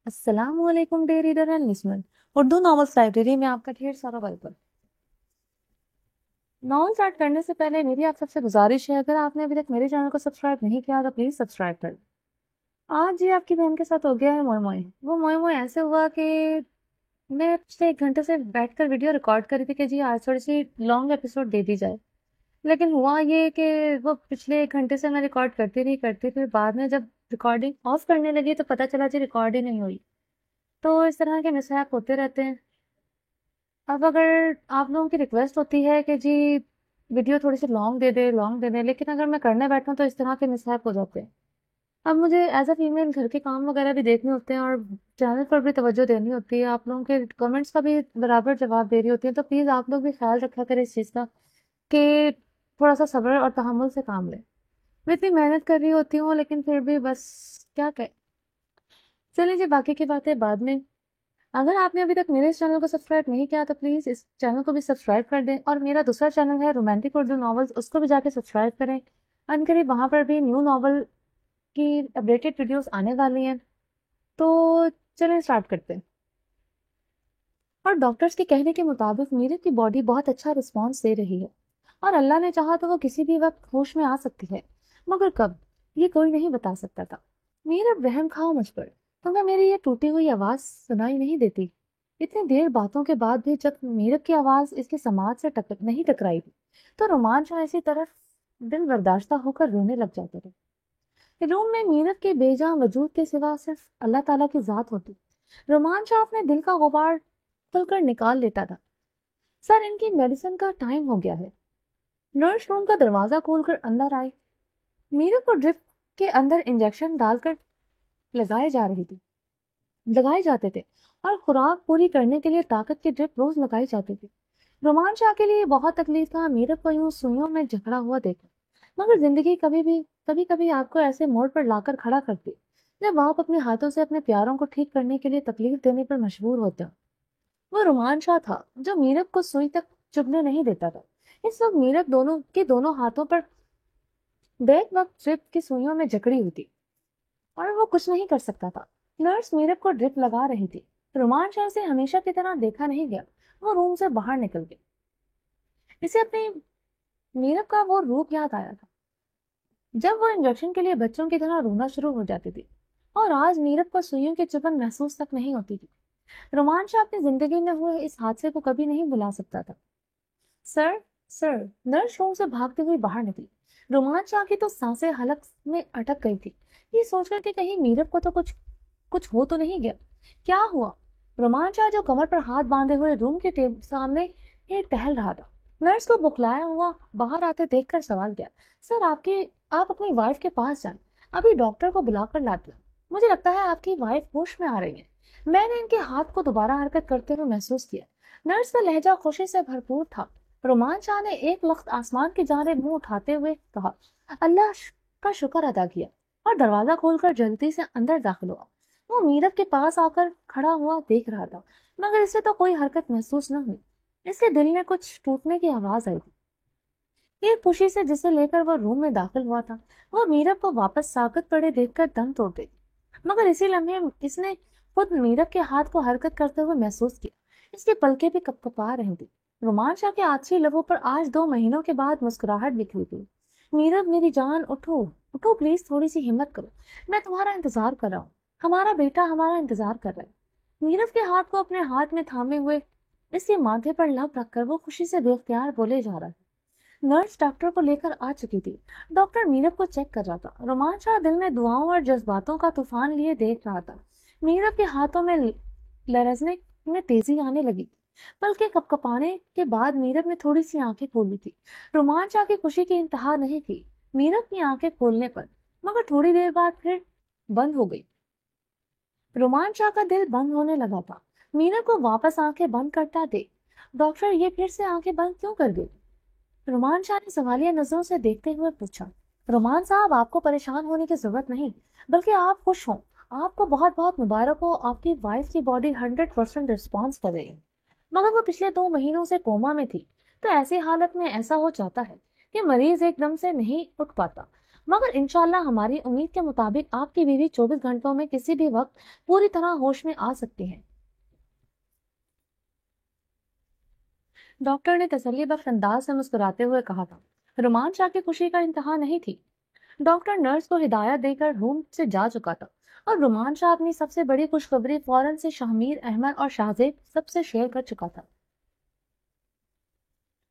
अस्सलाम वालेकुम dear reader and listener. Urdu novels library में आपका ढेर सारा वेलकम। नॉवल स्टार्ट करने से पहले मेरी आप सबसे गुजारिश है, अगर आपने अभी तक मेरे चैनल को सब्सक्राइब नहीं किया तो प्लीज़ सब्सक्राइब कर। आज ये आपकी बहन के साथ हो गया है मोए मोए। वो मोए मोए ऐसे हुआ कि मैं पिछले 1 घंटे से बैठकर वीडियो रिकॉर्ड कर रही थी कि जी आज थोड़ी सी लॉन्ग एपिसोड दे दी जाए। लेकिन हुआ ये कि वो पिछले 1 घंटे से मैं रिकॉर्ड करती थी, बाद में जब रिकॉर्डिंग ऑफ करने लगी तो पता चला जी रिकॉर्ड ही नहीं हुई। तो इस तरह के मिसहैप होते रहते हैं। अब अगर आप लोगों की रिक्वेस्ट होती है कि जी वीडियो थोड़ी सी लॉन्ग दे दे, लेकिन अगर मैं करने बैठूं तो इस तरह के मिसहैप हो जाते हैं। अब मुझे एज अ फीमेल घर के काम वगैरह भी देखने होते हैं और चैनल पर भी तवज्जो देनी होती है, आप लोगों के कमेंट्स का भी बराबर जवाब दे रही होती है। तो प्लीज़ आप लोग भी ख्याल रखा करें इस चीज़ का कि थोड़ा सा सब्र और तहम्मुल से काम लें। मैं इतनी मेहनत कर रही होती हूँ लेकिन फिर भी बस क्या कहें। चलिए जी, बाकी की बातें बाद में। अगर आपने अभी तक मेरे इस चैनल को सब्सक्राइब नहीं किया तो प्लीज़ इस चैनल को भी सब्सक्राइब कर दें, और मेरा दूसरा चैनल है रोमांटिक उर्दू नॉवेल्स, उसको भी जाके सब्सक्राइब करें। अनकरीब वहाँ पर भी न्यू नॉवल की अपडेटेड वीडियोस आने वाली हैं। तो चलें स्टार्ट करते हैं। और डॉक्टर्स के कहने के मुताबिक मीरत की बॉडी बहुत अच्छा रिस्पॉन्स दे रही है, और अल्लाह ने चाहा तो वो किसी भी वक्त होश में आ सकती है, मगर कब ये कोई नहीं बता सकता था। मीरत रहम खाओ मुझ पर, तुम्हें मेरी ये टूटी हुई आवाज़ सुनाई नहीं देती? इतनी देर बातों के बाद भी जब मीरत की आवाज़ इसकी समाज से नहीं टकराई थी, तो रोमांच ऐसी तरफ दिल बर्दाश्ता होकर रोने लग जाते थे। रूम में मीरत के बेजान वजूद के सिवा सिर्फ अल्लाह ताला की जात होती। रोमांच अपने दिल का गुबार खुलकर निकाल लेता था। सर, इनकी मेडिसिन का टाइम हो गया है। नर्स रूम का दरवाजा खोलकर अंदर आई। मीरा को ड्रिप के अंदर इंजेक्शन डालकर लगाए जा रही थी लगाए जाते थे, और खुराक पूरी करने के लिए ताकत की ड्रिप रोज लगाई जाती थी। रोमांचा के लिए बहुत तकलीफ था मीरा को यूं सुइयों में जकड़ा हुआ देखा, मगर जिंदगी कभी कभी आपको ऐसे मोड़ पर लाकर खड़ा करती जब आप अपने हाथों से अपने प्यारों को ठीक करने के लिए तकलीफ देने पर मजबूर होते हो। वो रोमांचा था जो मीरब को सुई तक चुभने नहीं देता था। इस वक्त मीरब दोनों हाथों पर बैक वक्त ड्रिप की सुइयों में जकड़ी हुई थी, और वो कुछ नहीं कर सकता था। नर्स मीरब को ड्रिप लगा रही थी। रोमांचा से हमेशा की तरह देखा नहीं गया। वो रूम से बाहर निकल गई। इसे अपनी मीरब का वो रूप याद आया था जब वो इंजेक्शन के लिए बच्चों की तरह रोना शुरू हो जाती थी, और आज मीरब को सुइयों की चुभन महसूस तक नहीं होती थी। रोमांचा अपनी जिंदगी में हुए इस हादसे को कभी नहीं भुला सकता था। सर, सर, नर्स रूम से भागती हुई बाहर निकली। रोमांच आके तो सांसें हलक में अटक गई थी, ये सोचकर कि कहीं मीरब को तो कुछ कुछ हो तो नहीं गया। क्या हुआ? रोमांचा जो कमर पर हाथ बांधे हुए रूम के सामने ही टहल रहा था, नर्स को बुखलाया हुआ बाहर आते देखकर सवाल किया। सर, आप अपनी वाइफ के पास जाएं, अभी डॉक्टर को बुलाकर लाती हूँ। मुझे लगता है आपकी वाइफ होश में आ रही है। मैंने इनके हाथ को दोबारा हरकत करते हुए महसूस किया। नर्स का लहजा खुशी से भरपूर था। रोमांचा ने एक लख्त आसमान की जानिब मुंह उठाते हुए कहा, अल्लाह का शुक्र अदा किया, और दरवाजा खोलकर जल्दी से अंदर दाखिल हुआ। वो मीरब के पास आकर खड़ा हुआ देख रहा था, मगर इसे तो कोई हरकत महसूस न हुई। इसके दिल में कुछ टूटने की आवाज आई थी। ये खुशी से जिसे लेकर वह रूम में दाखिल हुआ था, वह मीरब को वापस साकत पड़े देखकर दम तोड़ गई। मगर इसी लम्हे इसने खुद मीरब के हाथ को हरकत करते हुए महसूस किया। इसकी पलकें भी कपकपा रही थी। रोमांचा के आछी लबों पर आज 2 महीनों के बाद मुस्कुराहट बिखरी थी। मीरब, मेरी जान, उठो, उठो प्लीज, थोड़ी सी हिम्मत करो। मैं तुम्हारा इंतजार कर रहा हूँ। हमारा बेटा हमारा इंतजार कर रहा है। मीरब के हाथ को अपने हाथ में थामे हुए इसके माथे पर लब रखकर वो खुशी से बेख्तियार बोले जा रहा था। नर्स डॉक्टर को लेकर आ चुकी थी। डॉक्टर मीरब को चेक कर रहा था। रोमांचा दिल में दुआओं और जज्बातों का तूफान लिए देख रहा था। मीरब के हाथों में लरजने में तेजी आने लगी। बल्कि कपकपाने के बाद मीरब ने थोड़ी सी आंखें खोली थी। रोमांचा की खुशी की इंतहा नहीं थी मीरब की आंखें खोलने पर, मगर थोड़ी देर बाद फिर बंद हो गई। रोमांचा का दिल बंद होने लगा था। मीरब को वापस आंखें बंद करता देख डॉक्टर ये फिर से आंखें बंद क्यों कर गई? रोमान शाह ने सवालिया नजरों से देखते हुए पूछा। रोमान साहब, आपको परेशान होने की जरूरत नहीं, बल्कि आप खुश हों। आपको बहुत बहुत मुबारक हो, आपकी वाइफ की बॉडी 100% रिस्पॉन्स कर रही है। मगर वो पिछले 2 महीनों से कोमा में थी, तो ऐसी हालत में ऐसा हो जाता है कि मरीज एकदम से नहीं उठ पाता। मगर इंशाल्लाह हमारी उम्मीद के मुताबिक आपकी बीवी 24 घंटों में किसी भी वक्त पूरी तरह होश में आ सकती है। डॉक्टर ने तसल्ली बख्श अंदाज से मुस्कुराते हुए कहा था। रुमान शाह की खुशी का इंतहा नहीं थी। डॉक्टर नर्स को हिदायत देकर रूम से जा चुका था और रुमान शाह अपनी सबसे बड़ी खुशखबरी फौरन से शाहमीर अहमद और शाहजेब सबसे शेयर कर चुका था।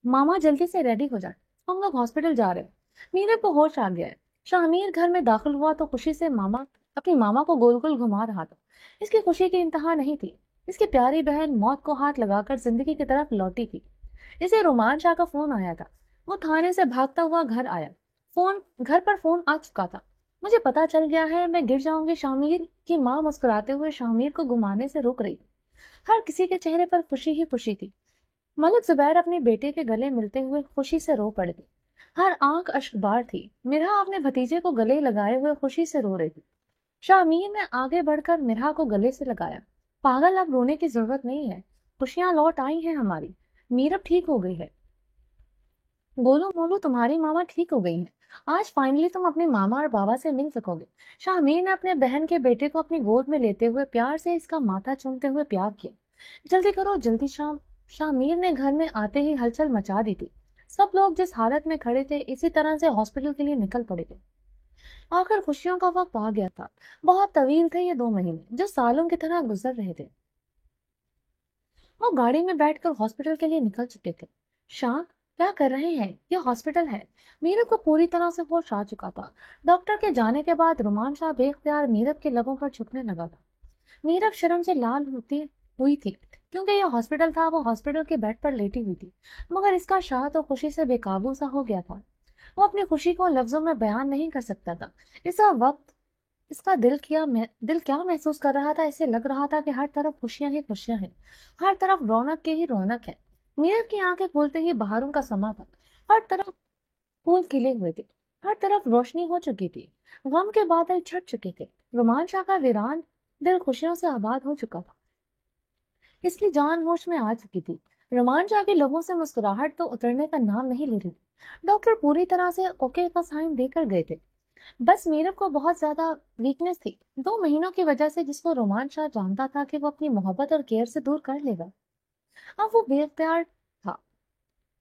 मामा जल्दी से रेडी हो जाए, हम लोग हॉस्पिटल जा रहे हैं। मीरा को होश आ गया है। शाहमीर घर में दाखिल हुआ तो खुशी से मामा अपनी मामा को गोल गोल घुमा रहा था। इसकी खुशी की इंतहा नहीं थी। इसकी प्यारी बहन मौत को हाथ लगाकर जिंदगी की तरफ लौटी थी। इसे रोमान शाह का फोन आया था। वो थाने से भागता हुआ घर आया। घर पर फोन आ चुका था। मुझे पता चल गया है, मैं गिर जाऊंगी। शामिर की माँ मुस्कुराते हुए शामिर को घुमाने से रोक रही। हर किसी के चेहरे पर खुशी ही खुशी थी। मलिक जुबैर अपने बेटे के गले मिलते हुए खुशी से रो पड़े थे। हर आंख अश्कबार थी। मिरा अपने भतीजे को गले लगाए हुए खुशी से रो रही थी। शामीर ने आगे बढ़कर मिरा को गले से लगाया। पागल, अब रोने की जरूरत नहीं है। खुशियां लौट आई हैं हमारी। मीरब ठीक हो गई है। गोलू मोलू, तुम्हारी मामा ठीक हो गई है। आज फाइनली तुम अपने मामा और बाबा से मिल सकोगे। शामीर ने अपने बहन के बेटे को अपनी गोद में लेते हुए प्यार से इसका माथा चूमते हुए प्यार किया। जल्दी करो जल्दी। शामीर ने घर में आते ही हलचल मचा दी थी। सब लोग जिस हालत में खड़े थे इसी तरह से हॉस्पिटल के लिए निकल पड़े थे। आखिर खुशियों का वक्त आ गया था। बहुत तवील थे ये 2 महीने जो सालों की तरह गुजर रहे थे। वो गाड़ी में बैठकर हॉस्पिटल के लिए निकल चुके थे। शाह, क्या कर रहे हैं? ये हॉस्पिटल है। मीरब को पूरी तरह से होश आ चुका था। डॉक्टर के जाने के बाद रुमान शाह बेख्तियार मीरब के लबों पर झुकने लगा था। मीरब शर्म से लाल होती हुई थी क्योंकि यह हॉस्पिटल था। वो हॉस्पिटल के बेड पर लेटी हुई थी, मगर इसका शाह तो खुशी से बेकाबू सा हो गया था। वो अपनी खुशी को लफ्जों में बयान नहीं कर सकता था। इस वक्त इसका दिल क्या महसूस कर रहा था। इसे लग रहा था कि हर तरफ खुशियां ही खुशियां हैं। हर तरफ रौनक की ही रौनक है। मीरब की आंखें खोलते ही बहारों का समा था। हर तरफ फूल खिले हुए थे। हर तरफ रोशनी हो चुकी थी। गम के बादल छट चुके थे। रोमान शाह का वीरान दिल खुशियों से आबाद हो चुका था। इसकी जान होश में आ चुकी थी। रोमान शाह के लोगों से मुस्कुराहट तो उतरने का नाम नहीं ले रही थी। डॉक्टर पूरी तरह से ओके का साइन देकर गए थे। बस मीरब को बहुत ज्यादा वीकनेस थी। 2 महीनों की वजह से, जिसको रोमान शाह जानता था कि वो अपनी मोहब्बत और केयर से दूर कर लेगा। अब वो बेख्तियार था।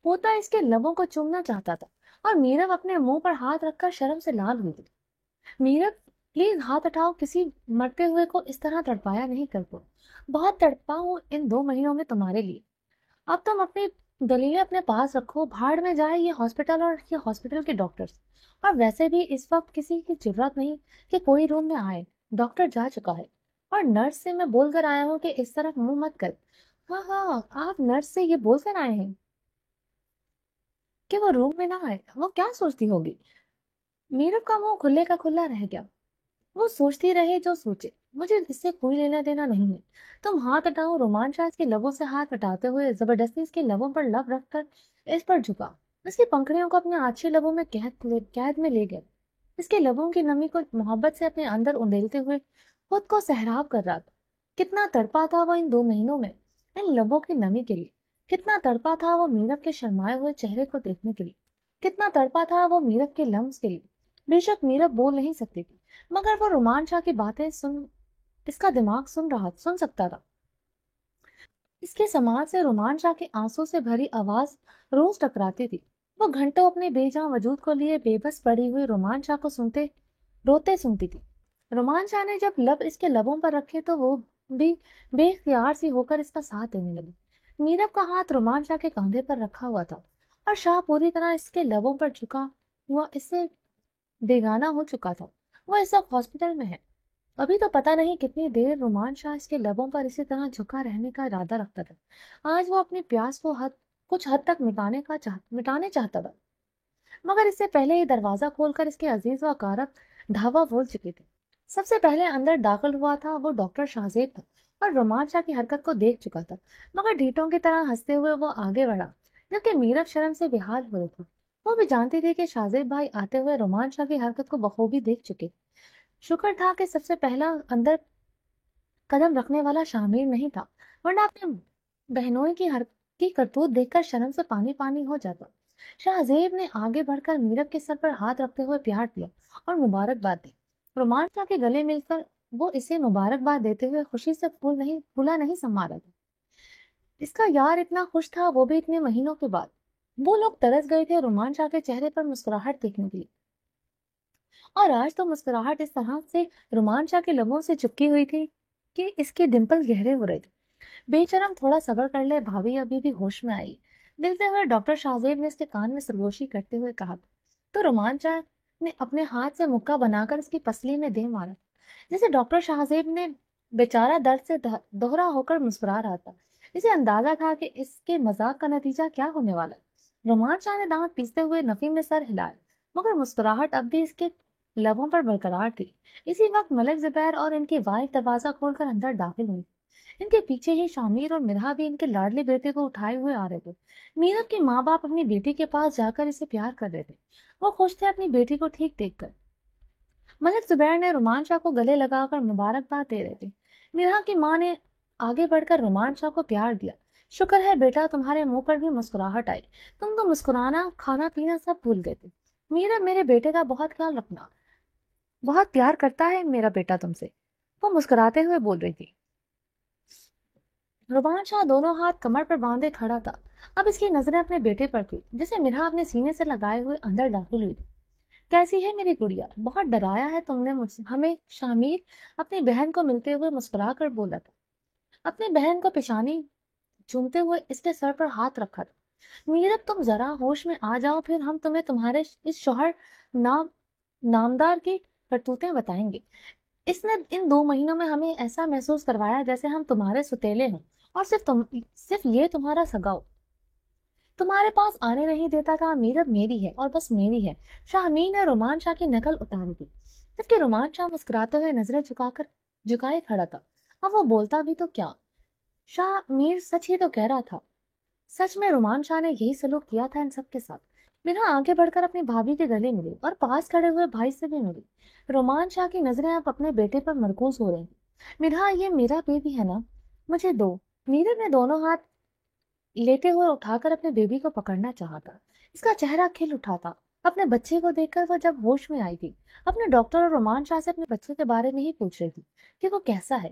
पोता इसके लबों को चूमना चाहता था और मीरब अपने मुंह पर हाथ रखकर शर्म से लाल हुई थी। मीरब, प्लीज हाथ हटाओ। किसी मरते हुए को इस तरह तड़पाया नहीं करते। बहुत तड़पा हूँ इन 2 महीनों में तुम्हारे लिए। अब तुम अपनी दलीलें अपने पास रखो। भाड़ में जाए ये हॉस्पिटल और ये हॉस्पिटल के डॉक्टर्स। और वैसे भी इस वक्त किसी की जरूरत नहीं कि कोई रूम में आए। डॉक्टर जा चुका है और नर्स से मैं बोलकर आया हूँ कि इस तरफ मुंह मत कर। हाँ हाँ, आप नर्स से ये बोलकर आए हैं कि वो रूम में ना आए। वो क्या सोचती होगी? मीरब का मुंह खुले का खुला रह गया। वो सोचती रहे जो सोचे, मुझे इससे कोई लेना देना नहीं है। तुम हाथ हटाओ। रोमान शाह इसके लबों से हाथ हटाते हुए जबरदस्ती इसके लबों पर लब रखकर इस पर झुका। इसकी पंखड़ियों को अपने आछी लबों में कैद में ले गए। इसके लबों की नमी को मोहब्बत से अपने अंदर उंडेलते हुए खुद को सहराब कर रहा था। कितना तड़पा था वो इन 2 महीनों में इन लबों की नमी के लिए। कितना तड़पा था वो मीरब के शर्माए हुए चेहरे को देखने के लिए। कितना तड़पा था वो मीरब के लम्स के लिए। बेशक मीरब बोल नहीं सकती थी, मगर वो रोमान शाह की बातें इसका दिमाग सुन सकता था। इसके समाज से रोमान शाह के आंसू से भरी आवाज रोज टकराती थी। वो घंटों अपने बेजान वजूद को लिए बेबस पड़ी हुई रोमान शाह को रोते सुनती थी। रोमान शाह ने जब लब इसके लबों पर रखे तो वो भी बेख्तियार सी होकर इसका साथ देने लगी। नीरव का हाथ रोमान शाह के कंधे पर रखा हुआ था और शाह पूरी तरह इसके लबों पर झुका हुआ इससे बेगाना हो चुका था। वो इस वक्त हॉस्पिटल में है। अभी तो पता नहीं कितनी देर रोमान शाह इसके लबों पर इसी तरह झुका रहने का इरादा रखता था। आज वो अपनी प्यास को कुछ हद तक मिटाने चाहता था, मगर इससे पहले ही दरवाजा खोलकर इसके अजीज व कारब ढाबा बोल चुके थे। सबसे पहले अंदर दाखिल हुआ था वो डॉक्टर शाहजेब था और रोमान शाह की हरकत को देख चुका था, मगर ढीठों की तरह हंसते हुए वो आगे बढ़ा, जबकि मीरब शर्म से बेहाल हो रही थी। वो भी जानती थी कि शाहजेब भाई आते हुए रोमान शाह की हरकत को बखूबी देख चुके। शुक्र था कि सबसे पहला अंदर कदम रखने वाला शामिर नहीं था, वरना अपने बहनोई की करतूत देखकर शर्म से पानी पानी हो जाता। शाहजेब ने आगे बढ़कर मीरब के सर पर हाथ रखते हुए प्यार दिया اور مبارکباد دی۔ رومان شاہ کے گلے مل کر وہ اسے مبارکباد دیتے ہوئے خوشی سے پھولا نہیں سما رہا تھا۔ اس کا یار اتنا خوش تھا، وہ بھی اتنے مہینوں کے بعد۔ وہ لوگ ترس گئے تھے رومان شاہ کے چہرے پر مسکراہٹ دیکھنے کے لیے، اور آج تو مسکراہٹ اس طرح سے رومان شاہ کے لبوں سے چپکی ہوئی تھی کہ اس کے ڈمپل گہرے ہو رہے تھے۔ بے شرم، تھوڑا صبر کر لے، بھابھی ابھی بھی ہوش میں آئی، ملتے ہوئے ڈاکٹر شاہزیب نے اس کے کان میں سرگوشی کرتے ہوئے کہا۔ تو رومان شاہ نے اپنے ہاتھ سے مکہ بنا کر اس کی پسلی میں دے مارا، جسے ڈاکٹر شاہزیب نے بیچارہ درد سے دوہرا ہو کر مسکرا رہا تھا۔ اسے اندازہ تھا کہ اس کے مذاق کا نتیجہ کیا ہونے والا ہے۔ رومان شاہ نے دانت پیستے ہوئے نفی میں سر ہلایا، مگر مسکراہٹ اب بھی اس کے لبوں پر برقرار تھی۔ اسی وقت ملک زبیر اور ان کی وائف دروازہ کھول کر اندر داخل ہوئی۔ ان کے پیچھے ہی شامیر اور مرحا بھی ان کے لاڈلے بیٹے کو اٹھائے ہوئے آ رہے تھے۔ میرب کے ماں باپ اپنی بیٹی کے پاس جا کر اسے پیار کر رہے تھے۔ وہ خوش تھے اپنی بیٹی کو ٹھیک دیکھ کر۔ ملک زبیر نے رومان شاہ کو گلے لگا کر مبارکباد دے رہے تھے۔ مرحا کی ماں نے آگے بڑھ کر رومان شاہ کو پیار دیا۔ شکر ہے بیٹا، تمہارے منہ پر بھی مسکراہٹ آئی، تم تو مسکرانا کھانا پینا سب بھول گئے تھے۔ میرب، میرے بیٹے کا بہت خیال رکھنا، بہت پیار کرتا ہے میرا بیٹا تم سے، وہ مسکراتے ہوئے بول رہی تھی۔ رومان شاہ دونوں ہاتھ کمر پر باندھے کھڑا تھا۔ اب اس کی نظریں اپنے بیٹے پر تھی، جسے مرحا اپنے سینے سے لگائے ہوئے اندر داخل ہوئی تھی۔ کیسی ہے میری گڑیا؟ بہت ڈرایا ہے تم نے ہمیں، شامیر اپنی بہن کو ملتے ہوئے مسکرا کر بولا تھا۔ اپنی بہن کو پیشانی چومتے ہوئے اس کے سر پر ہاتھ رکھا تھا۔ میرب، تم ذرا ہوش میں آ جاؤ، پھر ہم تمہیں تمہارے اس شوہر نام نامدار کی کرتوتیں بتائیں گے۔ اس نے ان 2 مہینوں میں ہمیں ایسا محسوس کروایا جیسے ہم تمہارے ستیلے ہوں، اور صرف یہ تمہارا سگا ہو۔ تمہارے پاس آنے نہیں دیتا تھا۔ میرب میری ہے اور بس میری ہے۔ شاہمین نے رومان شاہ کی نقل اتاری تھی، جبکہ رومان شاہ مسکراتے ہوئے نظریں جھکائے کھڑا تھا۔ اب وہ بولتا بھی تو کیا، شاہ میر سچ ہی تو کہہ رہا تھا۔ سچ میں رومان شاہ نے یہی سلوک کیا تھا ان سب کے ساتھ۔ میرا آگے بڑھ کر اپنی بھابھی کے گلے ملی اور پاس کھڑے ہوئے بھائی سے بھی ملی۔ رومان شاہ کی نظریں اب اپنے بیٹے پر مرکوز ہو رہی تھیں۔ میرا، یہ میرا بیبی ہے نا، مجھے دو۔ میرب نے دونوں ہاتھ لیتے ہوئے اٹھا کر اپنے بیبی کو پکڑنا چاہا تھا۔ اس کا چہرہ کھل اٹھا تھا اپنے بچے کو دیکھ کر۔ وہ جب ہوش میں آئی تھی، اپنے ڈاکٹر اور رومان شاہ سے اپنے بچے کے بارے میں ہی پوچھ رہی تھی کہ وہ کیسا ہے۔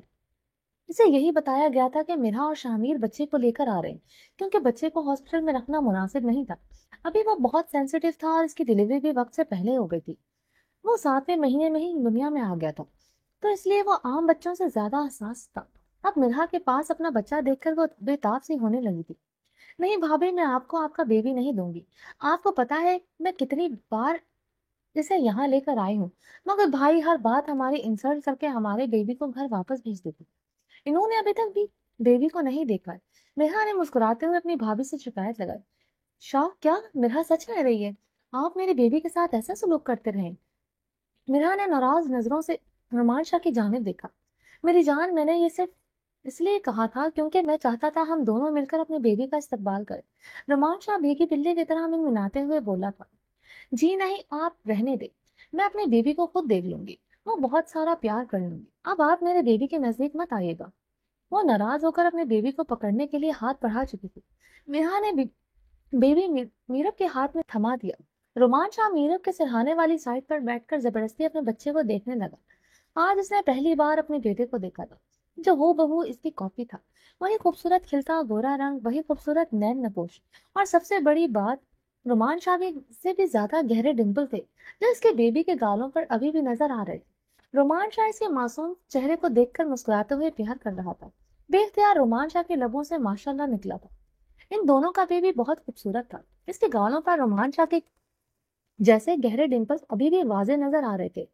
اسے یہی بتایا گیا تھا کہ مرحا اور شامیر بچے کو لے کر آ رہے ہیں، کیونکہ بچے کو ہاسپٹل میں رکھنا مناسب نہیں تھا۔ ابھی وہ بہت سینسیٹیو تھا اور اس کی ڈلیوری بھی وقت سے پہلے ہو گئی تھی۔ وہ 7ویں مہینے میں ہی دنیا میں آ گیا تھا، تو اس لیے وہ عام بچوں سے زیادہ حساس تھا۔ اب مرحا کے پاس اپنا بچہ دیکھ کر وہ بے تاب سی ہونے لگی تھی۔ نہیں بھابھی، میں آپ کو آپ کا بیبی نہیں دوں گی۔ آپ کو پتا ہے میں کتنی بار اسے یہاں لے کر آئی ہوں، مگر بھائی ہر بات ہماری انسلٹ کر کے ہمارے بیبی کو گھر واپس بھیج دیتے۔ انہوں نے ابھی تک بھی بیبی کو نہیں دیکھا۔ مرحا نے مسکراتے ہوئے اپنی بھابھی سے شکایت لگائی۔ شاہ، کیا مرحا سچ کہہ رہی ہے؟ آپ میرے بیبی کے ساتھ ایسا سلوک کرتے رہے؟ مرحا نے ناراض نظروں سے رومان شاہ کی جانب دیکھا۔ میری جان، میں نے یہ صرف اس لیے کہا تھا کیونکہ میں چاہتا تھا ہم دونوں مل کر اپنے بیبی کا استقبال کریں۔ رومان شاہ بھیگی بلی کی طرح منمناتے ہوئے بولا تھا۔ جی نہیں، آپ رہنے دیں، میں اپنے بیبی کو خود دیکھ لوں گی، وہ بہت سارا پیار کر لوں گی۔ اب آپ میرے بیبی کے نزدیک مت آئیے گا۔ وہ ناراض ہو کر اپنے بیبی کو پکڑنے کے لیے ہاتھ بڑھا چکی تھی۔ مرحا نے بیبی میرب کے ہاتھ میں تھما دیا۔ رومان شاہ میرب کے سرہانے والی سائڈ پر بیٹھ کر زبردستی اپنے بچے کو دیکھنے لگا۔ آج اس نے پہلی بار اپنے بیٹے کو دیکھا تھا، جو ہو بہو اس کی کاپی تھا۔ وہی خوبصورت کھلتا گورا رنگ، وہی خوبصورت نین نپوش، اور سب سے بڑی بات، رومان شاہ سے بھی زیادہ گہرے ڈمپل تھے جو اس کے بیبی کے گالوں پر ابھی بھی نظر آ رہے تھے۔ رومان شاہ اس کے معصوم چہرے کو دیکھ کر مسکراتے ہوئے پیار کر رہا تھا۔ بے اختیار رومان شاہ کے لبوں سے ماشاءاللہ نکلا تھا۔ ان دونوں کا بیبی بہت خوبصورت تھا۔ اس کے گالوں پر رومان شاہ کے جیسے گہرے ڈمپلز ابھی بھی واضح نظر آ رہے تھے۔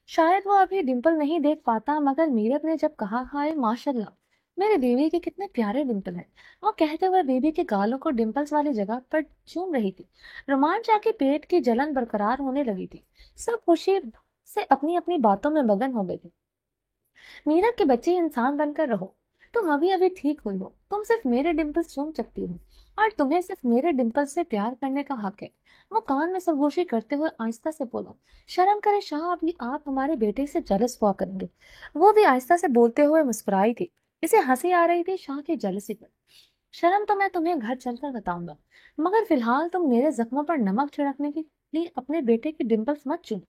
شاید وہ ابھی ڈمپل نہیں دیکھ پاتا، مگر میرب نے جب کہا، ہائے ماشاءاللہ، میرے بیبی کے کتنے پیارے ڈمپل ہیں، وہ کہتے ہوئے بیبی کے گالوں کو ڈمپلز والی جگہ پر چوم رہی تھی۔ رومان شاہ کے پیٹ کی جلن برقرار ہونے لگی تھی۔ سب خوشی سے اپنی اپنی باتوں میں مگن ہو گئے تھے۔ میرب کے بچے انسان بن کر رہو، تم ابھی ابھی ٹھیک ہوئی ہو، تم صرف میرے ڈمپل چوم سکتی ہو، اور تمہیں صرف میرے ڈمپل سے پیار کرنے کا حق ہے۔ وہ کان میں سرگوشی کرتے ہوئے آہستہ سے بولا۔ شرم کرے شاہ، ابھی آپ ہمارے بیٹے سے جلس ہوا کریں گے۔ وہ بھی آہستہ سے بولتے ہوئے مسکرائی تھی۔ اسے ہنسی آ رہی تھی شاہ کی جلسی پر۔ شرم تو میں تمہیں گھر چل کر بتاؤں گا، مگر فی الحال تم میرے زخموں پر نمک چھڑکنے کی لی اپنے بیٹے کی ڈمپلس مت چوم،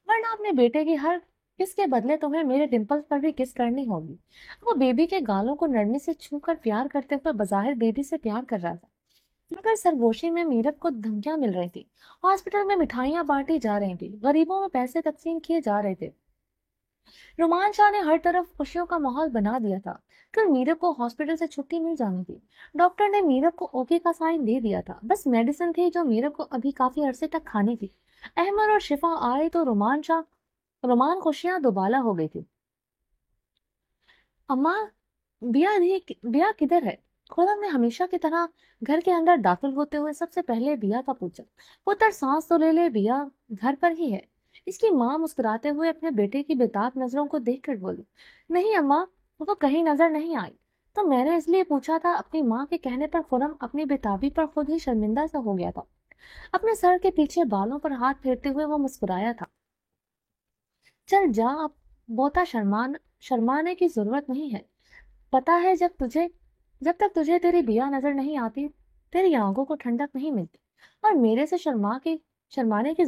ورنہ اپنے بیٹے کی ہر کس کے بدلے تمہیں میرے ڈمپلس پر بھی کس کرنی ہوگی۔ وہ بیبی کے گالوں کو نرمی سے چھو کر پیار کرتے ہوئے بظاہر بیبی سے پیار کر رہا تھا، مگر سرگوشی میں میرت کو دھمکیاں مل رہی تھی، ہاسپٹل میں مٹھائیاں بانٹی جا رہی تھی، غریبوں میں پیسے تقسیم کیے جا رہے تھے، رومان شاہ نے ہر طرف خوشیوں کا ماحول بنا دیا تھا۔ کل میرب کو ہاسپٹل سے چھٹی مل جانی تھی، ڈاکٹر نے میرب کو اوکے کا سائن دے دیا تھا، بس میڈیسن تھی جو میرب کو ابھی کافی عرصے تک کھانی تھی۔ احمد اور شفا آئے تو رومان خوشیاں دوبالا ہو گئی تھی۔ اماں، بیا کدھر ہے؟ خورم نے ہمیشہ کی طرح گھر کے اندر داخل ہوتے ہوئے سب سے پہلے بیا کا پوچھا۔ پتر سانس تو لے لے، بیا گھر پر ہی ہے۔ اس کی ماں مسکراتے ہوئے اپنے بیٹے کی بےتاب نظروں کو دیکھ کر بولی، نہیں اماں، وہ کہیں نظر نہیں آئی۔ تو میں نے اس لیے پوچھا تھا۔ اپنی ماں کے کہنے پر خورم اپنی بےتابی پر خود ہی شرمندہ سا ہو گیا تھا۔ اپنے سر کے پیچھے بالوں پر ہاتھ پھیرتے ہوئے وہ مسکرایا تھا، چل جا، اب بہتا شرمانے کی ضرورت نہیں ہے۔ پتا ہے جب تک تجھے تیری بیا نظر نہیں آتی، تیری آنکھوں کو ٹھنڈک نہیں ملتی، اور میرے سے شرمانے کی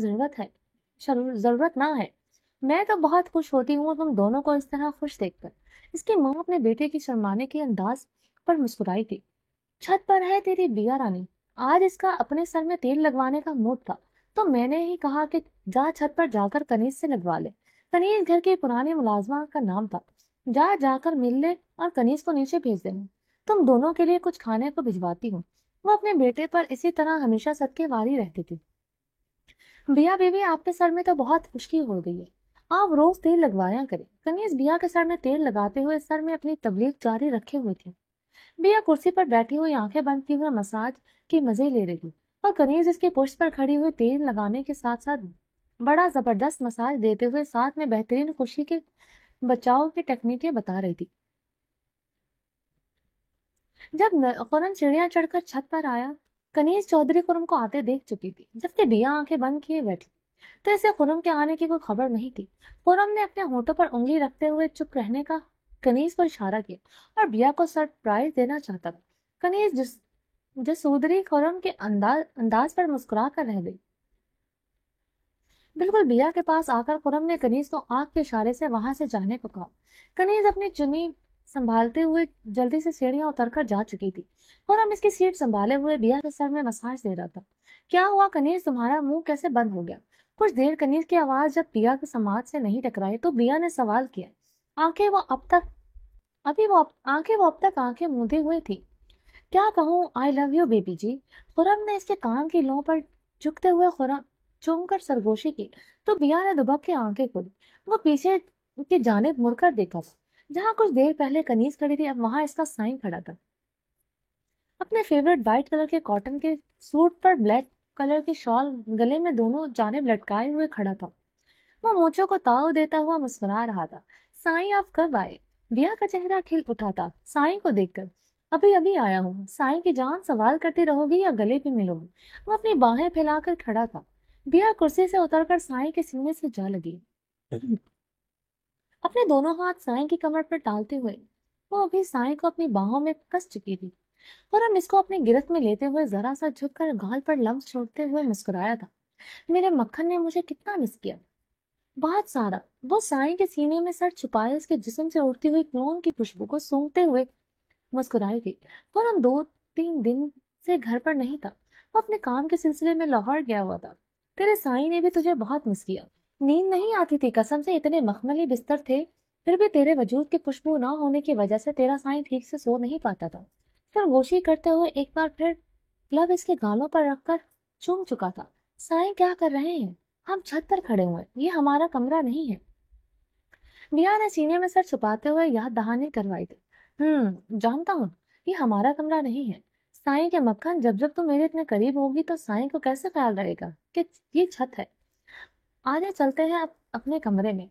ضرورت نہ ہے۔ میں تو بہت خوش ہوتی ہوں تم دونوں کو اس طرح خوش دیکھ کر۔ اس کی ماں اپنے بیٹے کی شرمانے کے انداز پر مسکرائی تھی۔ چھت پر ہے تیری بیا رانی، آج اس کا اپنے سر میں تیل لگوانے کا موڈ تھا، تو میں نے ہی کہا کہ جا چھت پر جا کر کنیز سے لگوا لے۔ کنیز گھر کی پرانی ملازمہ کا نام تھا۔ جا کر مل لے اور کنیز کو نیچے بھیج دینا، تم دونوں کے لیے کچھ کھانے کو بھجواتی ہوں۔ وہ اپنے بیٹے پر اسی طرح ہمیشہ صدقے واری رہتی تھی۔ بیا بیوی، آپ کے سر میں تو بہت خشکی ہو گئی ہے، آپ روز تیل لگوایا کریں۔ کنیز بیا کے سر میں تیل لگاتے ہوئے سر میں اپنی تبلیغ جاری رکھے ہوئے تھی۔ بیا کرسی پر بیٹھی ہوئی آنکھیں بند کیے ہوئے مساج کی مزے لے رہی تھی، اور کنیز اس کی پشت پر کھڑی ہوئی تیل لگانے کے ساتھ ساتھ بڑا زبردست مساج دیتے ہوئے ساتھ میں بہترین خوشی کے بچاؤ کی ٹیکنیکیں بتا رہی تھی۔ جب خورم سیڑھیاں چڑھ کر چھت پر آیا، کنیز چودھری خورم کو آتے دیکھ چکی تھی، جبکہ بیا آنکھیں بند کیے بیٹھی، تو اسے خورم کے آنے کی کوئی خبر نہیں تھی۔ خورم نے اپنے ہونٹوں پر انگلی رکھتے ہوئے چپ رہنے کا کنیز کو اشارہ کیا، اور بیا کو سرپرائز دینا چاہتا تھا۔ کنیز جسودری خورم کے انداز پر مسکرا کر رہ گئی۔ بالکل بیا کے پاس آ کر خورم نے کنیز کو آنکھ کے اشارے سے وہاں سے جانے کو کہا۔ کنیز اپنی چنی سنبھالتے ہوئے جلدی سے سیڑھیاں اتر کر جا چکی تھی۔ خورم اس کی سیٹ سنبھالے ہوئے بیا کے سر میں مساج دے رہا تھا۔ کیا ہوا کنیز، تمہارا منہ کیسے بند ہو گیا؟ کچھ دیر کنیز کی آواز جب بیا کے سماعت سے نہیں ٹکرائی تو بیا نے سوال کیا۔ آنکھیں وہ اب تک آنکھیں موندے ہوئے تھی۔ کیا کہوں، آئی لو یو بیبی جی۔ خورم نے اس کے کان کی لو پر جھکتے ہوئے چوم کر سرگوشی کی، تو بیا نے دبک کے آنکھیں کھولی۔ وہ پیچھے کی جانب مڑ کر دیکھا، جہاں کچھ دیر پہلے کنیز کھڑی تھی اب وہاں اس کا سائن کھڑا تھا، اپنے فیورٹ وائٹ کلر کے کاٹن کے سوٹ پر بلیک کلر کی شال گلے میں دونوں جانب لٹکائے ہوئے کھڑا تھا۔ وہ مونچھوں کو تاؤ دیتا ہوا مسکرا رہا تھا۔ سائیں، آپ کب آئے؟ بیا کا چہرہ کھل اٹھا تھا سائیں کو دیکھ کر۔ ابھی آیا ہوں۔ سائیں کی جان، سوال کرتی رہو گی یا گلے پہ ملو گی؟ وہ اپنی باہیں پھیلا کر کھڑا تھا۔ بیا کرسی سے اتر کر سائیں کے سینے سے جا لگی، اپنے دونوں ہاتھ سائیں کی کمر پر ڈالتے ہوئے۔ وہ ابھی سائیں کو اپنی باہوں میں کس چکی تھی، اور ہم اس کو اپنی گرفت میں لیتے ہوئے ذرا سا جھک کر گال پر لمس چھوڑتے ہوئے مسکرایا تھا۔ میرے مکھن نے مجھے کتنا مس کیا، بہت سارا۔ وہ سائیں کے سینے میں سر چھپائے اس کے جسم سے اڑتی ہوئی کلون کی خوشبو کو سونگھتے ہوئے مسکرائی تھی۔ اور ہم 2-3 دن سے گھر پر نہیں تھا، وہ اپنے کام کے سلسلے میں لاہور گیا ہوا تھا۔ تیرے سائیں نے بھی تجھے بہت مس کیا۔ نیند نہیں آتی تھی، قسم سے اتنے مخملی بستر تھے، پھر بھی تیرے وجود کی خوشبو نہ ہونے کی وجہ سے تیرا سائیں ٹھیک سے سو نہیں پاتا تھا۔ پھر گوشی کرتے ہوئے ایک بار پھر لب اس کے گالوں پر رکھ کر چوم چکا تھا۔ سائیں کیا کر رہے ہیں؟ ہم چھت پر کھڑے ہوئے، یہ ہمارا کمرہ نہیں ہے۔ بیا نے سینے میں سر چھپاتے ہوئے یاد دہانی کروائی تھی۔ جانتا ہوں، یہ ہمارا کمرہ نہیں ہے۔ سائیں کے مکھن، جب تم میرے اتنے قریب ہوگی تو سائیں کو کیسے خیال رہے گا کہ یہ چھت ہے؟ آجا چلتے ہیں اپنے کمرے میں۔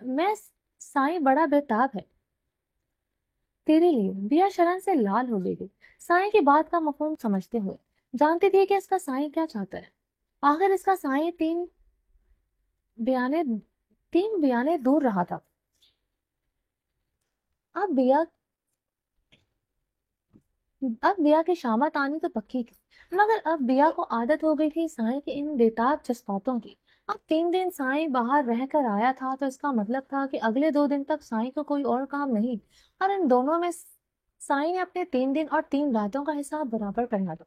میں سائیں بڑا بےتاب ہے تیرے لیے۔ بیا شرن سے لال ہو گئی۔ سائیں کی بات کا مفہوم سمجھتے ہوئے جانتی تھی کہ اس کا سائیں کیا چاہتا ہے۔ آخر اس کا سائیں تین بیانے دور رہا تھا۔ اب بیا اب دیا کی شامت آنی تو پکی تھی، مگر اب دیا کو عادت ہو گئی تھی سائیں کی ان بےتاب جذباتوں کی۔ اب 3 دن سائیں باہر رہ کر آیا تھا تو اس کا مطلب تھا کہ اگلے 2 دن تک سائیں کو کوئی اور کام نہیں، اور ان دونوں میں سائیں نے اپنے 3 دن اور 3 راتوں کا حساب برابر کرنا تھا۔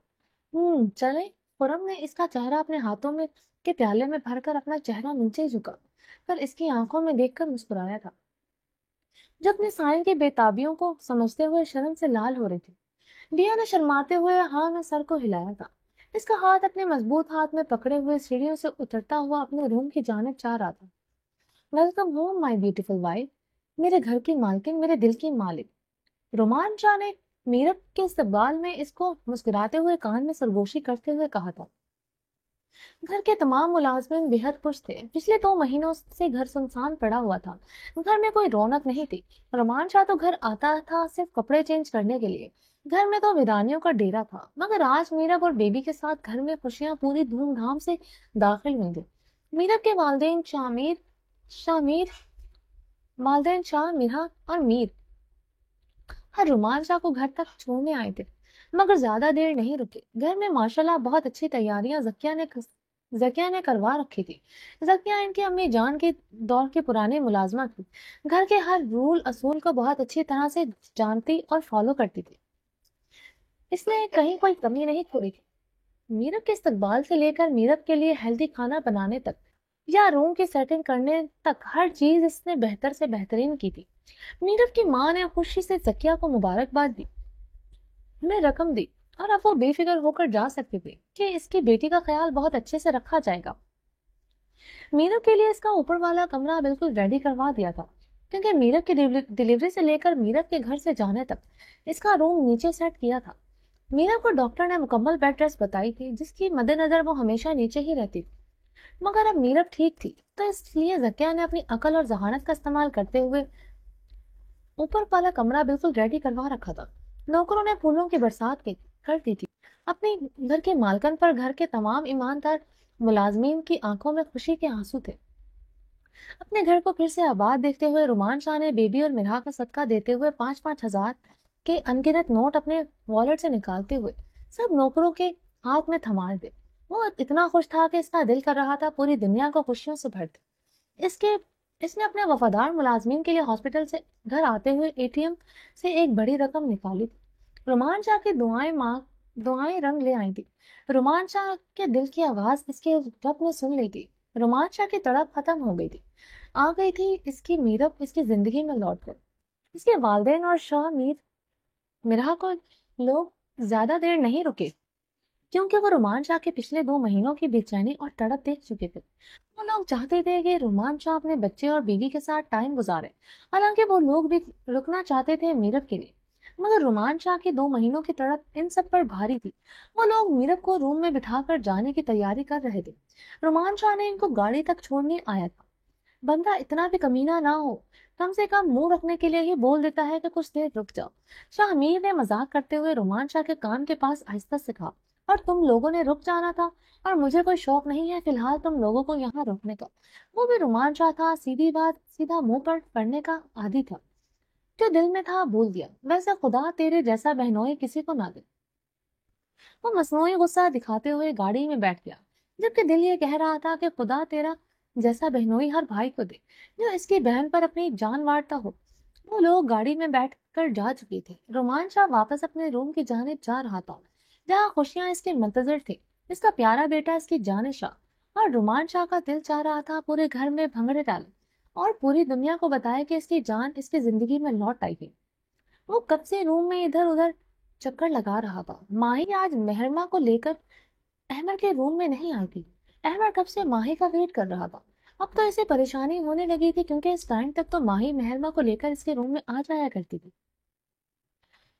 چلے۔ خرم نے اس کا چہرہ اپنے ہاتھوں میں کے پیالے میں بھر کر اپنا چہرہ نیچے جھکا کر اس کی آنکھوں میں دیکھ کر مسکرایا تھا، جو اپنے سائیں کی بےتابیوں کو سمجھتے ہوئے شرم سے لال ہو رہی تھی۔ دیا نے شرماتے ہوئے ہاں میں سر کو ہلایا تھا۔ اس کا ہاتھ اپنے مضبوط ہاتھ میں پکڑے ہوئے سیڑھیوں سے اترتا ہوا اپنے روم کی جانب جا رہا تھا۔ ویلکم ہوم مائی بیوٹیفل وائف، میرے گھر کی مالکن، میرے دل کی مالک۔ رومان شاہ نے میرٹ کے استقبال میں اس کو مسکراتے ہوئے کان میں سرگوشی کرتے ہوئے کہا تھا۔ گھر کے تمام ملازمین بے حد خوش تھے۔ پچھلے 2 مہینوں سے گھر سنسان پڑا ہوا تھا، گھر میں کوئی رونق نہیں تھی۔ رومان شاہ تو گھر آتا تھا صرف کپڑے چینج کرنے کے لیے، گھر میں تو ویرانیوں کا ڈیرا تھا۔ مگر آج میرب اور بیبی کے ساتھ گھر میں خوشیاں پوری دھوم دھام سے داخل ہوئی تھیں۔ میرب کے والدین شاہ میرا اور میر ہر رومان شاہ کو گھر تک چھوڑنے آئے تھے، مگر زیادہ دیر نہیں رکے۔ گھر میں ماشاءاللہ بہت اچھی تیاریاں زکیہ نے کروا رکھی تھی۔ زکیہ ان کی امی جان کے دور کی پرانی ملازمہ تھی، گھر کے ہر رول اصول کو بہت اچھی طرح سے جانتی اور فالو کرتی تھی، اس نے کہیں کوئی کمی نہیں چھوڑی تھی۔ میرب کے استقبال سے لے کر میرب کے لیے ہیلدی کھانا بنانے تک یا روم کی سیٹنگ کرنے تک ہر چیز اس نے بہتر سے بہترین کی تھی۔ میرب کی ماں نے خوشی سے زکیہ کو مبارکباد دی، میں رقم دی، اور اب وہ بے فکر ہو کر جا سکتی تھی کہ اس کی بیٹی کا خیال بہت اچھے سے رکھا جائے گا۔ میرب کے لیے اس کا اوپر والا کمرہ بالکل ریڈی کروا دیا تھا، کیونکہ میرب کی ڈلیوری سے لے کر میرب کے گھر سے جانے تک اس کا روم نیچے سیٹ کیا تھا۔ میرب کو ڈاکٹر نے مکمل بیڈ ریسٹ بتائی تھی، جس کی مد نظر وہ ہمیشہ نیچے ہی رہتی تھی، مگر اب میرب ٹھیک تھی تو اس لیے زکیہ نے اپنی عقل اور ذہانت کا استعمال کرتے ہوئے اوپر والا کمرہ بالکل ریڈی کروا رکھا تھا۔ نوکروں نے پھولوں کی برسات کر دی تھی۔ اپنے گھر کے مالکن پر گھر کے تمام ایماندار ملازمین کی آنکھوں میں خوشی کے آنسو تھے۔ اپنے گھر کو پھر سے آباد دیکھتے ہوئے رومان شاہ نے بیبی اور مرحا کا صدقہ دیتے ہوئے 5,000 کے انگنت نوٹ اپنے والیٹ سے نکالتے ہوئے سب نوکروں کے ہاتھ میں تھما دے۔ وہ اتنا خوش تھا کہ اس کا دل کر رہا تھا پوری دنیا کو خوشیوں سے بھر دے۔ اس نے اپنے وفادار ملازمین کے لیے ہاسپٹل سے گھر آتے ہوئے ATM سے ایک بڑی رقم نکالی تھی۔ رومان شاہ کی دعائیں رنگ لے آئی تھی۔ رومان شاہ کے دل کی آواز اس کے رب نے سن لی تھی۔ رومان شاہ کی تڑپ ختم ہو گئی تھی، آ گئی تھی اس کی میرب اس کی زندگی میں لوٹ کر۔ اس کے والدین اور شاہ مرحا کو لوگ زیادہ دیر نہیں رکے، کیونکہ وہ رومان شاہ کے پچھلے 2 مہینوں کی بے چینی اور تڑپ دیکھ چکے تھے۔ وہ لوگ چاہتے تھے کہ رومان شاہ اپنے بچے اور بیوی کے ساتھ ٹائم گزارے، حالانکہ وہ لوگ بھی رکنا چاہتے تھے میرب کے لیے، مگر رومان شاہ کے 2 مہینوں کی تڑپ ان سب پر بھاری تھی۔ وہ لوگ میرب کو روم میں بٹھا کر جانے کی تیاری کر رہے تھے۔ رومان شاہ نے ان کو گاڑی تک چھوڑنے آیا تھا۔ بندہ اتنا بھی کمینہ نہ ہو، کم سے کم منہ رکھنے کے لیے ہی بول دیتا ہے کہ کچھ دیر رک جاؤ۔ شاہ میر نے مذاق کرتے ہوئے رومان شاہ کے کان کے پاس آہستہ سے کہا، اور تم لوگوں نے رک جانا تھا، اور مجھے کوئی شوق نہیں ہے فی الحال تم لوگوں کو یہاں روکنے کا۔ وہ بھی رومان شاہ تھا، سیدھی بات سیدھا منہ پر پڑنے کا عادی تھا، جو دل میں تھا بول دیا۔ ویسے خدا تیرے جیسا بہنوئی کسی کو نہ دے۔ وہ مصنوعی غصہ دکھاتے ہوئے گاڑی میں بیٹھ گیا، جبکہ دل یہ کہہ رہا تھا کہ خدا تیرا جیسا بہنوئی ہر بھائی کو دے جو اس کی بہن پر اپنی جان وارتا ہو۔ وہ لوگ گاڑی میں بیٹھ کر جا چکے تھے۔ رومان شاہ واپس اپنے روم کی جانب جا رہا تھا، جہاں خوشیاں اس کے منتظر تھے، اس کا پیارا بیٹا اس کی جان شاہ، اور رومان شاہ کا دل چاہ رہا تھا پورے گھر میں بھنگڑے ڈالے اور پوری دنیا کو بتائے کہ اس کی جان اس کی زندگی میں لوٹ آئی ہے۔ وہ کب سے روم میں ادھر ادھر چکر لگا رہا تھا۔ ماہی آج مہرما کو لے کر احمد کے روم میں نہیں آئی تھی۔ احمد کب سے ماہی کا ویٹ کر رہا تھا۔ اب تو اسے پریشانی ہونے لگی تھی، کیونکہ اس ٹائم تک تو ماہی مہرما کو لے کر اس کے روم میں آ جایا کرتی تھی۔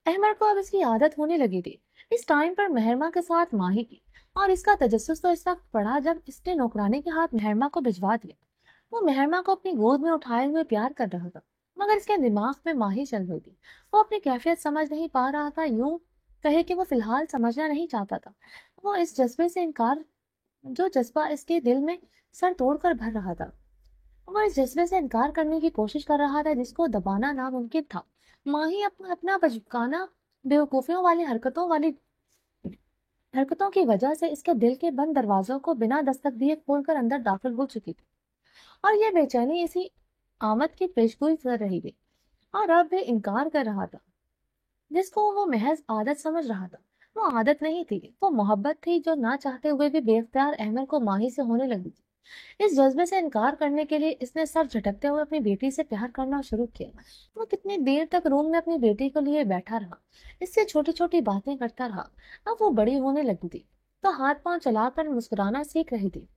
احمد کو اب اس کی عادت ہونے لگی تھی اس ٹائم پر مہرما کے ساتھ ماہی کی، اور اس کا تجسس تو اس وقت پڑا جب اس نے نوکرانے کے ہاتھ مہرما کو بھجوا دیا۔ وہ مہرما کو اپنی گود میں اٹھائے ہوئے پیار کر رہا تھا، مگر اس کے دماغ میں ماہی چل رہی تھی۔ وہ اپنی کیفیت سمجھ نہیں پا رہا تھا، یوں کہے کہ وہ فی الحال سمجھنا نہیں چاہتا تھا۔ وہ اس جذبے سے جو جذبہ اس کے دل میں سر توڑ کر بھر رہا تھا، وہ اس جذبے سے انکار کرنے کی کوشش کر رہا تھا جس کو دبانا ناممکن تھا۔ ماہی اپنا بچکانا बेवकूफियों वाली हरकतों की वजह से इसके दिल के बंद दरवाजों को बिना दस्तक दिए खोलकर अंदर दाखिल हो चुकी थी, और यह बेचैनी इसी आमद की पेशगोई कर रही थी। और अब भी इनकार कर रहा था, जिसको वो महज आदत समझ रहा था। वो आदत नहीं थी, वो मोहब्बत थी जो ना चाहते हुए भी बेख्तियार अहमद को माही से होने लगी थी। इस जज्बे से इनकार करने के लिए इसने सर झटकते हुए अपनी बेटी से प्यार करना शुरू किया। वो कितनी देर तक रूम में अपनी बेटी को लिए बैठा रहा, इससे छोटी छोटी बातें करता रहा। अब वो बड़ी होने लगी थी, तो हाथ पांव चलाकर मुस्कुराना सीख रही थी।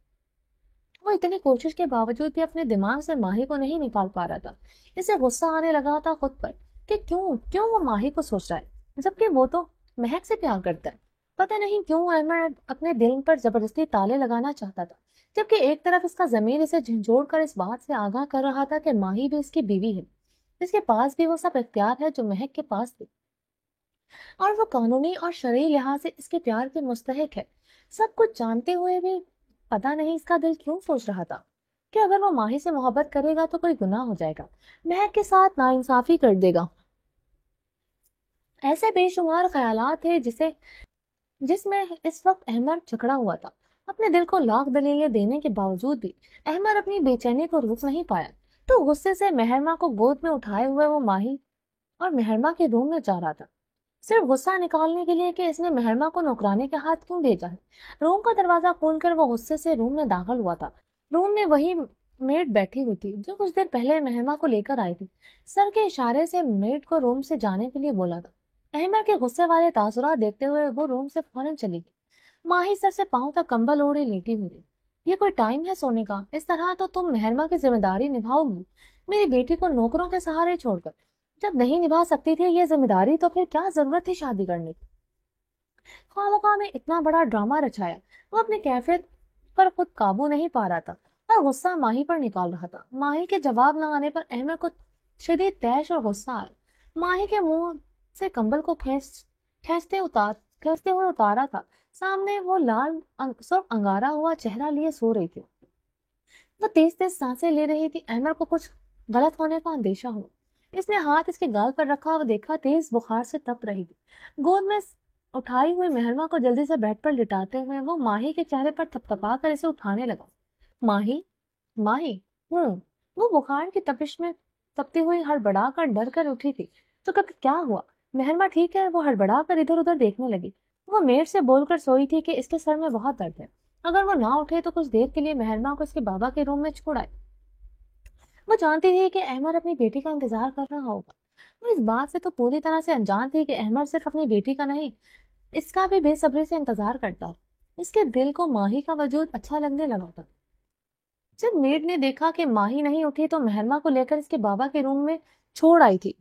वो इतनी कोशिश के बावजूद भी अपने दिमाग से माही को नहीं निकाल पा रहा था। इसे गुस्सा आने लगा था खुद पर कि क्यों क्यों वो माही को सोच रहा है, जबकि वो तो महक से प्यार करता है। पता नहीं क्यों अहमद अपने दिल पर जबरदस्ती ताले लगाना चाहता था, जबकि एक तरफ इसका जमीर इसे झंझोड़ कर इस बात से आगाह कर रहा था कि माही भी इसकी बीवी है, इसके पास भी वो सब इख्तियार है जो महक के पास थे, और वो कानूनी और शरई लिहाज से इसके प्यार के मुस्तहिक है। सब कुछ जानते हुए भी पता नहीं इसका दिल क्यों सोच रहा था कि अगर वो माही से मोहब्बत करेगा तो कोई गुनाह हो जाएगा, महक के साथ नाइंसाफी कर देगा। ऐसे बेशुमार ख्यालात थे जिसमें इस वक्त अहमद जकड़ा हुआ था। अपने दिल को लाख दलीलें देने के बावजूद भी अहमद अपनी बेचैनी को रोक नहीं पाया, तो गुस्से से मेहरमा को गोद में उठाए हुए वो माही और मेहरमा के रूम में जा रहा था, सिर्फ गुस्सा निकालने के लिए कि इसने मेहरमा को नौकरानी के हाथ क्यों भेजा है। रूम का दरवाजा खोलकर वो गुस्से से रूम में दाखिल हुआ था। रूम में वही मेड बैठी हुई थी जो कुछ देर पहले मेहरमा को लेकर आई थी। सर के इशारे से मेड को रूम से जाने के लिए बोला था। अहमद के गुस्से वाले तासुरात देखते हुए वो रूम से फौरन चली गई। माही सर से पांव तक कंबल ओढ़े लेटी हुई थी। ये कोई टाइम है सोने का? इस तरह तो तुम मेहरमा की जिम्मेदारी निभाओगी, मेरी बेटी को नौकरों के सहारे छोड़कर। जब नहीं निभा सकती थी ये जिम्मेदारी तो फिर क्या जरूरत थी शादी करने की? खामखा में इतना बड़ा ड्रामा रचाया। वो अपनी कैफियत पर खुद काबू नहीं पा रहा था और गुस्सा माही पर निकाल रहा था। माही के जवाब न आने पर अहमद को शदीद तैश और गुस्सा आया। माही के मुंह से कंबल को खींचते हुए उतारा था। सामने वो सुर्ख अंगारा हुआ चेहरा लिए सो रही थी। वो तेज तेज सांसें ले रही थी। अहमद को कुछ गलत होने का अंदेशा हुआ। इसने हाथ इसके गाल पर रखा और देखा तेज बुखार से तप रही थी। गोद में उठाई हुई मेहरमा को जल्दी से बेड पर लिटाते हुए वो माही के चेहरे पर थपथपा कर इसे उठाने लगा। माही, माही, वो बुखार की तपिश में तपती हुई हड़बड़ा कर डर कर उठी थी। तो कभी क्या हुआ? मेहरमा ठीक है? वो हड़बड़ा कर इधर उधर देखने लगी। वो मेड से बोलकर सोई थी कि इसके सर में बहुत दर्द है, अगर वो ना उठे तो कुछ देर के लिए मेहरमा को इसके बाबा के रूम में छोड़ आए। वो जानती थी कि अहमद अपनी बेटी का इंतजार कर रहा होगा। वो इस बात से तो पूरी तरह से अनजान थी कि अहमद सिर्फ अपनी बेटी का नहीं, इसका भी बेसब्री से इंतजार करता है। इसके दिल को माही का वजूद अच्छा लगने लगा था। जब मेड ने देखा कि माही नहीं उठी तो मेहरमा को लेकर इसके बाबा के रूम में छोड़ आई थी।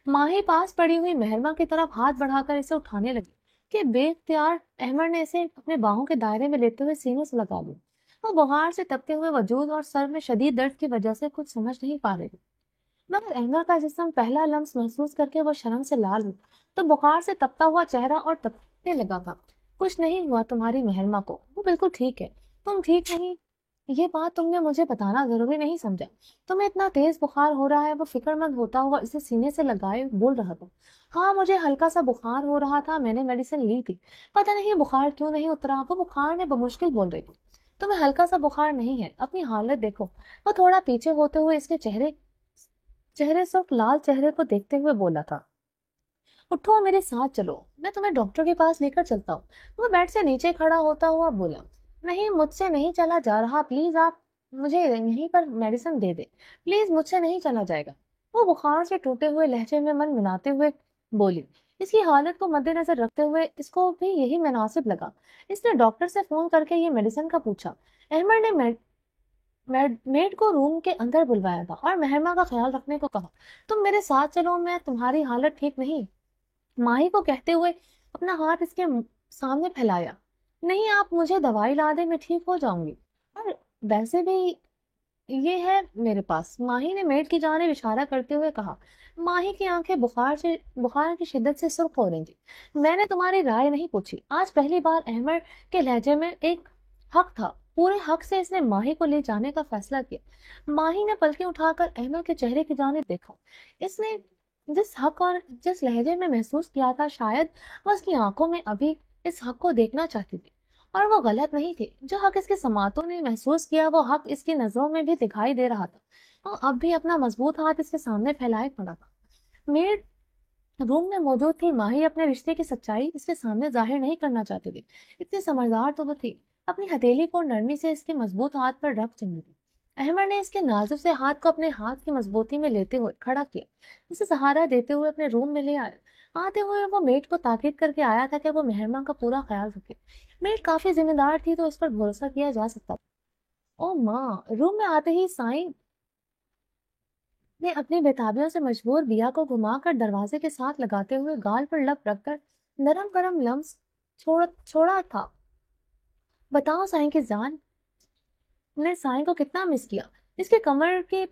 माही पास पड़ी हुई मेहरमा की तरफ हाथ बढ़ाकर इसे उठाने लगी कि बेख्तियार अहमद ने इसे अपने बाहों के दायरे में लेते हुए सीने से लगा लिया। वो बुखार से तपते हुए वजूद और सर में शदीद दर्द की वजह से कुछ समझ नहीं पा रही थी, मगर अहमद का जिस्म पहला लम्स महसूस करके वो शर्म से लाल हुई, तो बुखार से तपता हुआ चेहरा और तपने लगा था। कुछ नहीं हुआ तुम्हारी मेहरमा को, वो बिल्कुल ठीक है। तुम ठीक नहीं, ये बात तुमने मुझे बताना जरूरी नहीं समझा। तुम्हें इतना तेज बुखार हो रहा है? वो फिक्रमंद होता हुआ इसे सीने से लगाए बोल रहा था। हाँ, मुझे हल्का सा बुखार हो रहा था, मैंने मेडिसिन ली थी, पता नहीं बुखार क्यों नहीं उतरा। वो बुखार ने बमुश्किल बोल रही थी। तुम्हें हल्का सा बुखार नहीं है, अपनी हालत देखो। वो थोड़ा पीछे होते हुए इसके चेहरे चेहरे सिर्फ लाल चेहरे को देखते हुए बोला था। उठो, मेरे साथ चलो, मैं तुम्हें डॉक्टर के पास लेकर चलता हूँ। वो बेड से नीचे खड़ा होता हुआ बोला। नहीं, मुझसे नहीं चला जा रहा, प्लीज आप मुझे यहीं पर मेडिसिन दे दे, प्लीज मुझसे नहीं चला जाएगा। वो बुखार से टूटे हुए लहजे में मन मिलाते हुए बोली। इसकी हालत को मद्देनजर रखते हुए इसको भी यही मुनासिब लगा। इसने डॉक्टर से फोन करके ये मेडिसिन का पूछा। अहमद ने मेड को रूम के अंदर बुलवाया था और मेहरमा का ख्याल रखने को कहा। तुम मेरे साथ चलो, मैं तुम्हारी हालत ठीक नहीं, माही को कहते हुए अपना हाथ इसके सामने फैलाया। नहीं, आप मुझे दवाई ला दे, मैं ठीक हो जाऊंगी। और वैसे भी ये है मेरे पास, माही ने मेड की जानिब इशारा करते हुए कहा। माही की आंखें बुखार की शिद्दत से सुर्ख हो रही थी। मैंने तुम्हारी राय नहीं पूछी, आज पहली बार अहमद के लहजे में एक हक था। पूरे हक से इसने माही को ले जाने का फैसला किया। माही ने पलकें उठाकर अहमद के चेहरे की जानिब देखा। इसने जिस हक और जिस लहजे में महसूस किया था, शायद वो उसकी आंखों में अभी इस हक को देखना चाहती थी। और वो गलत नहीं थे। जो हक इसके समातों ने महसूस किया, वो हक इसकी नजरों में भी दिखाई दे रहा था। वो अब भी अपना मजबूत हाथ इसके सामने फैलाए खड़ा था। मेड रूम में मौजूद थी। माही अपने रिश्ते की सच्चाई इसके सामने जाहिर नहीं करना चाहती थी। इतनी समझदार तो वो थी। अपनी हथेली को नरमी से इसके मजबूत हाथ पर रख चली थी। अहमद ने इसके नाजुक से हाथ को अपने हाथ की मजबूती में लेते हुए खड़ा किया। उसे सहारा देते हुए अपने रूम में ले आया। आते हुए वो मेड को ताकीद करके आया था कि वो मेहरमा का पूरा ख्याल रखे। मेड काफी जिम्मेदार थी, तो इस पर भरोसा किया जा सकता था। ओ माँ! रूम में आते ही साईं ने अपनी बेताबियों से मजबूर बिया को घुमाकर दरवाजे के साथ लगाते हुए गाल पर लब रखकर नरम गरम लम्स छोड़ा था। बताओ साईं की जान ने साईं को कितना मिस किया। इसके कमर के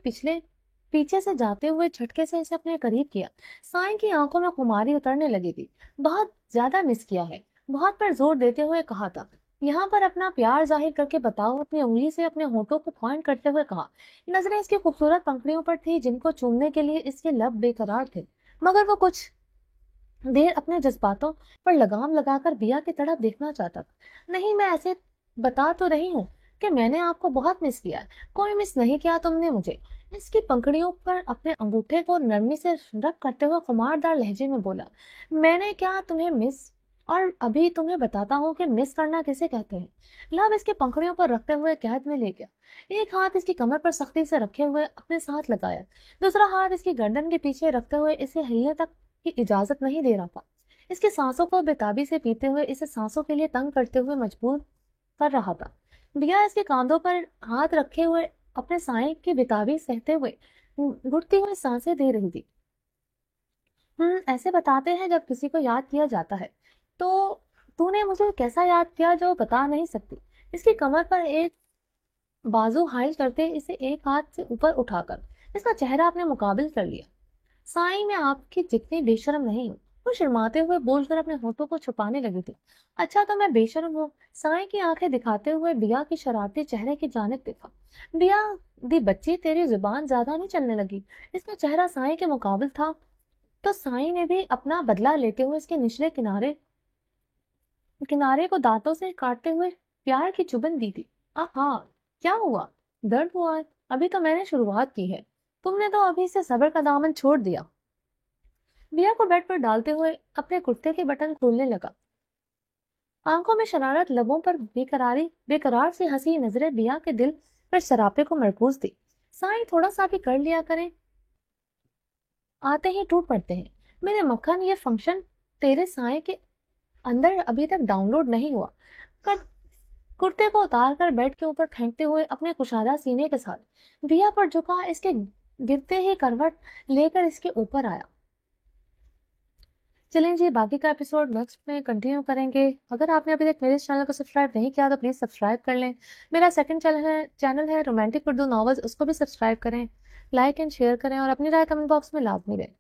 पीछे से जाते हुए झटके से इसे अपने करीब किया। साईं की आंखों में खुमारी उतरने लगी थी। बहुत ज्यादा मिस किया है। बहुत पर जोर देते हुए कहा था। यहाँ पर अपना प्यार जाहिर करके बताओ। अपनी उंगली से अपने होठों को पॉइंट करते हुए कहा। नजरें इसकी खूबसूरत पंखुड़ियों पर थी, जिनको चूमने के लिए इसके लब बेकरार थे। मगर वो कुछ देर अपने जज्बातों पर लगाम लगाकर बिया की तरफ देखना चाहता था। नहीं, मैं ऐसे बता तो रही हूँ कि मैंने आपको बहुत मिस किया है। कोई मिस नहीं किया तुमने मुझे। इसकी पंखुड़ियों पर अपने अंगूठे को नरमी से रख करते हुए खुमारदार लहजे में बोला। मैंने क्या तुम्हें मिस? और अभी तुम्हें बताता हूँ कि मिस करना किसे कहते हैं। लब इसके पंखुड़ियों पर रखते हुए कैद में ले गया। एक हाथ इसकी कमर पर सख्ती से रखे हुए अपने साथ लगाया। दूसरा हाथ इसकी गर्दन के पीछे रखते हुए इसे हिलने तक की इजाजत नहीं दे रहा था। इसकी सांसों को बेताबी से पीते हुए इसे सांसों के लिए तंग करते हुए मजबूर कर रहा था। दिया इसके कांधों पर हाथ रखे हुए अपने साए की बेताबी सहते हुए घुटती हुई सांसें दे रही थी। ऐसे बताते हैं जब किसी को याद किया जाता है। तो तूने मुझे कैसा याद किया जो बता नहीं सकती। इसकी कमर पर एक बाजू हाइल करते इसे एक हाथ से ऊपर उठाकर इसका चेहरा अपने मुकाबिल कर लिया। साईं, मैं आपकी जितनी बेशर्म नहीं हूँ। वो शर्माते हुए बोलकर अपने होठों को छुपाने लगी थी। अच्छा, तो मैं बेशर्म हूँ? साईं की आंखें दिखाते हुए बिया की शरारती चेहरे की जानिब देखा। बिया दी बच्ची, तेरी जुबान ज्यादा नहीं चलने लगी। इसका चेहरा साईं के मुकाबिल था, तो साईं ने भी अपना बदला लेते हुए इसके निचले किनारे किनारे को दांतों से काटते हुए प्यार की चुभन दी थी। आहा! क्या हुआ? दर्द हुआ है? अभी तो मैंने शुरुआत की है। तुमने तो अभी से सब्र का दामन छोड़ दिया। बिया को बेड पर डालते हुए अपने कुर्ते के बटन खोलने लगा। आंखों में शरारत, लबों पर बेकरार सी हंसी नजरें बिया के दिल पर सरापे को मरकूज थी। साईं, थोड़ा सा भी कर लिया करें। आते ही टूट पड़ते हैं। मेरे मक्खन, ये फंक्शन तेरे साए के अंदर अभी तक डाउनलोड नहीं हुआ। कर कुर्ते को उतार कर बेड के ऊपर फेंकते हुए अपने कुशादा सीने के साथ बिया पर झुका, इसके गिरते ही करवट लेकर इसके ऊपर आया। चलें जी, बाकी का एपिसोड नेक्स्ट में कंटिन्यू करेंगे। अगर आपने अभी तक मेरे इस चैनल को सब्सक्राइब नहीं किया तो प्लीज़ सब्सक्राइब कर लें। मेरा सेकंड चैनल है रोमांटिक उर्दू नॉवेल्स, उसको भी सब्सक्राइब करें। लाइक एंड शेयर करें और अपनी राय कमेंट बॉक्स में लाजमी दें।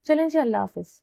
चलें जी, अल्लाह हाफिज़।